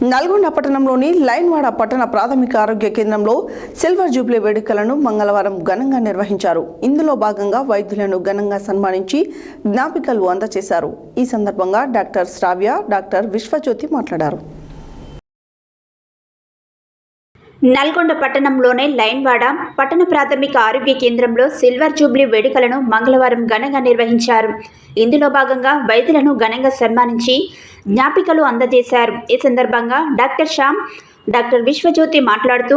నల్గొండ పట్టణంలోని లైన్వాడ పట్టణ ప్రాథమిక ఆరోగ్య కేంద్రంలో సిల్వర్ జూబ్లీ వేడుకలను మంగళవారం ఘనంగా నిర్వహించారు. ఇందులో భాగంగా వైద్యులను ఘనంగా సన్మానించి జ్ఞాపికలు అందజేశారు. ఈ సందర్భంగా డాక్టర్ శ్రావ్య, డాక్టర్ విశ్వజ్యోతి మాట్లాడారు. నల్గొండ పట్టణంలోని లైన్వాడ పట్టణ ప్రాథమిక ఆరోగ్య కేంద్రంలో సిల్వర్ జూబ్లీ వేడుకలను మంగళవారం ఘనంగా నిర్వహించారు. ఇందులో భాగంగా వైద్యులను ఘనంగా సన్మానించి జ్ఞాపికలు అందజేశారు. ఈ సందర్భంగా డాక్టర్ శ్యామ్, డాక్టర్ విశ్వజ్యోతి మాట్లాడుతూ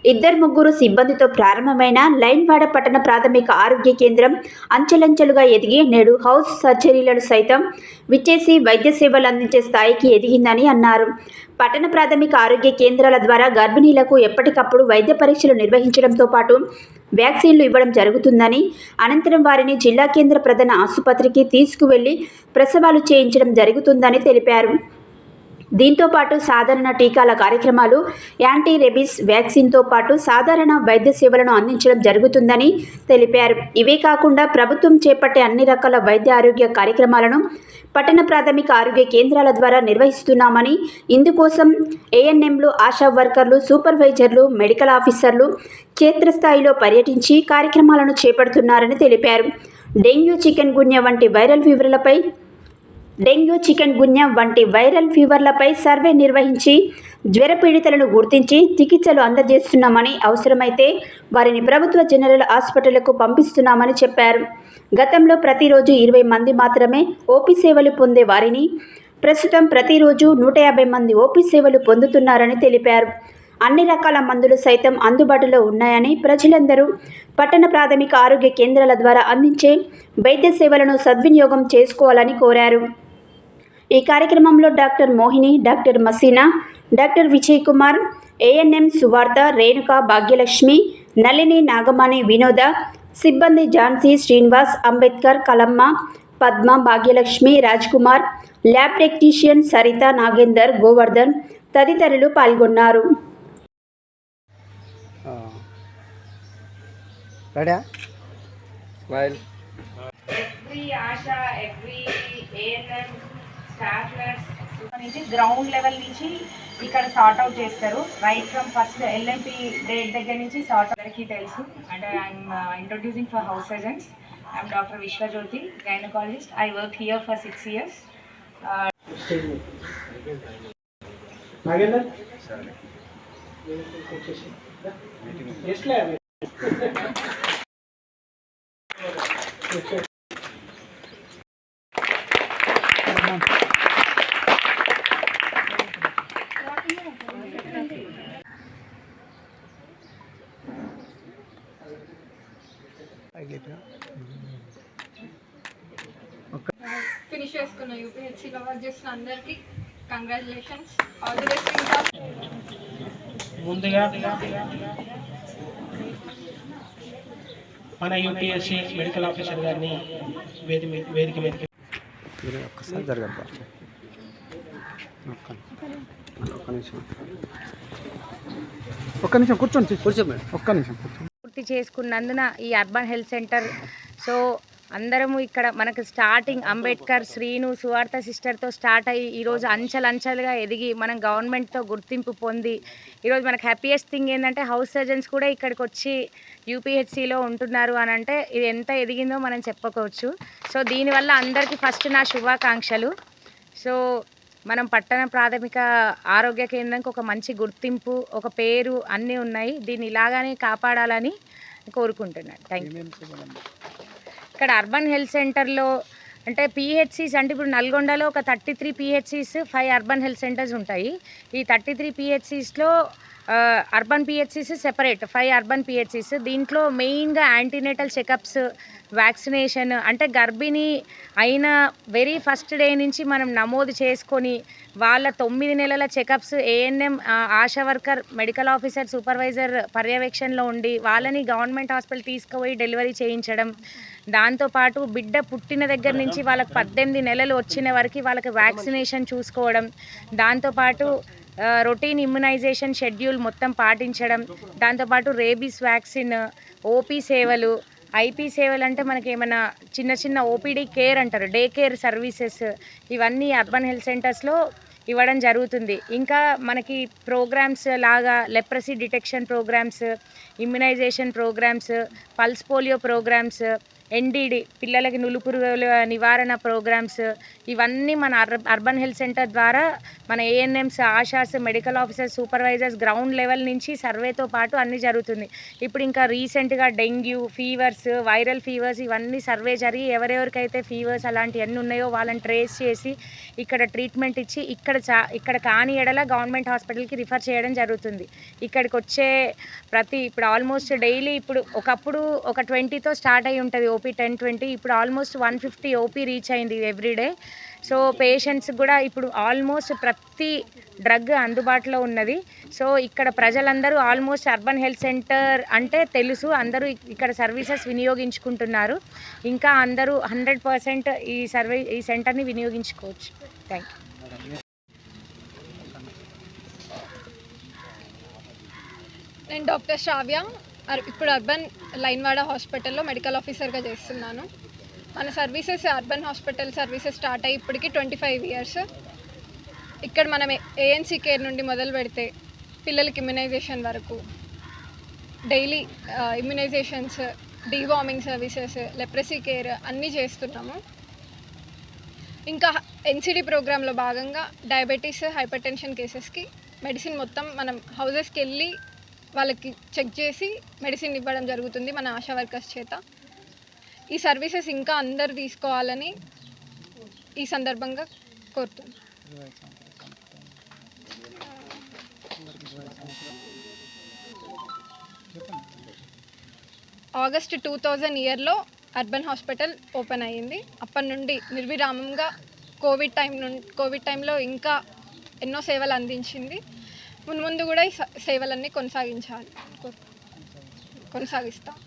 2-3 సిబ్బందితో ప్రారంభమైన లైన్వాడ పట్టణ ప్రాథమిక ఆరోగ్య కేంద్రం అంచెలంచెలుగా ఎదిగి నేడు హౌస్ సర్జరీలను సైతం విచ్చేసి వైద్య సేవలు అందించే స్థాయికి ఎదిగిందని అన్నారు. పట్టణ ప్రాథమిక ఆరోగ్య కేంద్రాల ద్వారా గర్భిణీలకు ఎప్పటికప్పుడు వైద్య పరీక్షలు నిర్వహించడంతో పాటు వ్యాక్సిన్లు ఇవ్వడం జరుగుతుందని, అనంతరం వారిని జిల్లా కేంద్ర ప్రధాన ఆసుపత్రికి తీసుకువెళ్లి ప్రసవాలు చేయించడం జరుగుతుందని తెలిపారు. దీంతో పాటు సాధారణ టీకాల కార్యక్రమాలు, యాంటీ రెబీస్ వ్యాక్సిన్తో పాటు సాధారణ వైద్య సేవలను అందించడం జరుగుతుందని తెలిపారు. ఇవే కాకుండా ప్రభుత్వం చేపట్టే అన్ని రకాల వైద్య ఆరోగ్య కార్యక్రమాలను పట్టణ ప్రాథమిక ఆరోగ్య కేంద్రాల ద్వారా నిర్వహిస్తున్నామని, ఇందుకోసం ఏఎన్ఎంలు, ఆశా వర్కర్లు, సూపర్వైజర్లు, మెడికల్ ఆఫీసర్లు క్షేత్రస్థాయిలో పర్యటించి కార్యక్రమాలను చేపడుతున్నారని తెలిపారు. డెంగ్యూ, చికెన్ గున్యా వంటి వైరల్ ఫీవర్లపై సర్వే నిర్వహించి జ్వర పీడితులను గుర్తించి చికిత్సలు అందజేస్తున్నామని, అవసరమైతే వారిని ప్రభుత్వ జనరల్ హాస్పిటళ్లకు పంపిస్తున్నామని చెప్పారు. గతంలో ప్రతిరోజు 20 మంది మాత్రమే ఓపీ సేవలు పొందే వారిని ప్రస్తుతం ప్రతిరోజు 150 మంది ఓపీ సేవలు పొందుతున్నారని తెలిపారు. అన్ని రకాల మందులు సైతం అందుబాటులో ఉన్నాయని, ప్రజలందరూ పట్టణ ప్రాథమిక ఆరోగ్య కేంద్రాల ద్వారా అందించే వైద్య సేవలను సద్వినియోగం చేసుకోవాలని కోరారు. ఈ కార్యక్రమంలో doctor Mohini, doctor Masina, doctor Vijay Kumar, ANM Suvartha, Renuka, Bhagyalakshmi, Nalini, Nagamani, Vinoda, సిబ్బంది ఝాన్సీ, శ్రీనివాస్, అంబేద్కర్, కలమ్మ, పద్మ, భాగ్యలక్ష్మి, రాజ్ కుమార్, ల్యాబ్ టెక్నీషియన్ సరిత, నాగేందర్, గోవర్ధన్ తదితరులు పాల్గొన్నారు. నుంచి గ్రౌండ్ లెవెల్ నుంచి ఇక్కడ సార్ట్ అవుట్ చేస్తారు. Right from first LMP date దగ్గర నుంచి సార్ట్ అందరికీ తెలుసు. And I'm introducing for house surgeons. I'm doctor Vishwajyothi, gynaecologist. I work here for 6 years. Finish చేసుకున్న యూపీహెచ్సీలో వర్క్ చేసిన అందరికీ కంగ్రాచులేషన్స్, ఆల్ ది బెస్ట్. ఇంకా ముందుగా మన యూపీఎస్సీ మెడికల్ ఆఫీసర్ గారిని వేదిక మీద ఒక్కసారి జరగద్దా, ఒక్క నిమిషం కూర్చోండి మేడం, ఒక్క నిమిషం పూర్తి చేసుకున్నందున ఈ అర్బన్ హెల్త్ సెంటర్ అందరము ఇక్కడ మనకు స్టార్టింగ్ అంబేద్కర్, శ్రీను, సువార్త సిస్టర్తో స్టార్ట్ అయ్యి ఈరోజు అంచెలంచెలుగా ఎదిగి మనం గవర్నమెంట్తో గుర్తింపు పొంది ఈరోజు మనకు హ్యాపీయెస్ట్ థింగ్ ఏంటంటే హౌస్ సర్జన్స్ కూడా ఇక్కడికి వచ్చి యూపీహెచ్సీలో ఉంటున్నారు అని అంటే ఇది ఎంత ఎదిగిందో మనం చెప్పుకోవచ్చు. సో దీనివల్ల అందరికీ ఫస్ట్ నా శుభాకాంక్షలు. సో మనం పట్టణ ప్రాథమిక ఆరోగ్య కేంద్రానికి ఒక మంచి గుర్తింపు, ఒక పేరు అన్నీ ఉన్నాయి. దీన్ని ఇలాగానే కాపాడాలని కోరుకుంటున్నాను. Thank you. ఇక్కడ అర్బన్ హెల్త్ సెంటర్లో అంటే పిహెచ్సిస్ అంటే ఇప్పుడు నల్గొండలో ఒక 33 పిహెచ్సిస్, 5 అర్బన్ హెల్త్ సెంటర్స్ ఉంటాయి. ఈ 33 పిహెచ్సిస్లో urban PHCs separate, 5 urban PHCs. దీంట్లో మెయిన్గా యాంటీనేటల్ చెకప్స్, వ్యాక్సినేషన్ అంటే గర్భిణీ అయిన వెరీ ఫస్ట్ డే నుంచి మనం నమోదు చేసుకొని వాళ్ళ 9 నెలల checkups ANM, ASHA worker, medical officer, supervisor పర్యవేక్షణలో ఉండి వాళ్ళని గవర్నమెంట్ హాస్పిటల్ తీసుకుపోయి డెలివరీ చేయించడం. దాంతోపాటు బిడ్డ పుట్టిన దగ్గర నుంచి వాళ్ళకి 18 నెలలు వచ్చిన వరకు వాళ్ళకి వ్యాక్సినేషన్ చూసుకోవడం, దాంతోపాటు రొటీన్ ఇమ్యునైజేషన్ షెడ్యూల్ మొత్తం పాటించడం, దాంతోపాటు రేబీస్ వ్యాక్సిన్, ఓపీ సేవలు, ఐపీ సేవలు అంటే మనకి ఏమైనా చిన్న చిన్న ఓపీడీ కేర్ అంటారు, డే కేర్ సర్వీసెస్, ఇవన్నీ అర్బన్ హెల్త్ సెంటర్స్లో ఇవ్వడం జరుగుతుంది. ఇంకా మనకి ప్రోగ్రామ్స్ లాగా leprosy detection programmes, immunisation programmes, pulse polio programmes, NDD పిల్లలకి నులుపురుగుల నివారణ ప్రోగ్రామ్స్, ఇవన్నీ మన అర్బన్ హెల్త్ సెంటర్ ద్వారా మన ANMs, ASHAs, medical officers, supervisors ground level నుంచి సర్వేతో పాటు అన్నీ జరుగుతుంది. ఇప్పుడు ఇంకా రీసెంట్గా డెంగ్యూ ఫీవర్స్, వైరల్ ఫీవర్స్ ఇవన్నీ సర్వే జరిగి ఎవరెవరికైతే ఫీవర్స్ అలాంటివన్నీ ఉన్నాయో వాళ్ళని ట్రేస్ చేసి ఇక్కడ ట్రీట్మెంట్ ఇచ్చి ఇక్కడ కాని ఎడల గవర్నమెంట్ హాస్పిటల్కి రిఫర్ చేయడం జరుగుతుంది. ఇక్కడికి వచ్చే ఇప్పుడు ఆల్మోస్ట్ డైలీ ఇప్పుడు ఒకప్పుడు ఒక 20తో స్టార్ట్ అయి ఉంటుంది ఓపీ 10-20, ఇప్పుడు ఆల్మోస్ట్ 150 ఓపీ రీచ్ అయింది ఎవ్రీడే. సో పేషెంట్స్ కూడా ఇప్పుడు ఆల్మోస్ట్ ప్రతి డ్రగ్ అందుబాటులో ఉన్నది. సో ఇక్కడ ప్రజలందరూ ఆల్మోస్ట్ అర్బన్ హెల్త్ సెంటర్ అంటే తెలుసు, అందరూ ఇక్కడ సర్వీసెస్ వినియోగించుకుంటున్నారు. ఇంకా అందరూ 100% ఈ సెంటర్ని వినియోగించుకోవచ్చు. Thank you. నేను డాక్టర్ శ్రావ్య, ఇప్పుడు అర్బన్ లైన్వాడ హాస్పిటల్లో మెడికల్ ఆఫీసర్గా చేస్తున్నాను. మన services urban hospital services start అయ్యి ఇప్పటికి 25 ఇయర్స్. ఇక్కడ మనం ఏఎన్సీ కేర్ నుండి మొదలు పెడితే పిల్లలకి ఇమ్యునైజేషన్ వరకు daily immunisations, deworming services, leprosy care అన్నీ చేస్తున్నాము. ఇంకా ఎన్సిడి ప్రోగ్రాంలో భాగంగా డయాబెటీస్, హైపర్ టెన్షన్ కేసెస్కి మెడిసిన్ మొత్తం మనం హౌజెస్కి వెళ్ళి వాళ్ళకి చెక్ చేసి మెడిసిన్ ఇవ్వడం జరుగుతుంది మన ఆశా వర్కర్స్ చేత. ఈ సర్వీసెస్ ఇంకా అందరు తీసుకోవాలని ఈ సందర్భంగా కోరుతున్నాను. ఆగస్ట్ 2000 ఇయర్లో అర్బన్ హాస్పిటల్ ఓపెన్ అయ్యింది. అప్పటి నుండి నిర్విరామంగా కోవిడ్ టైంలో ఇంకా ఎన్నో సేవలు అందించింది. ముందు కూడా ఈ సేవలన్నీ కొనసాగిస్తాం.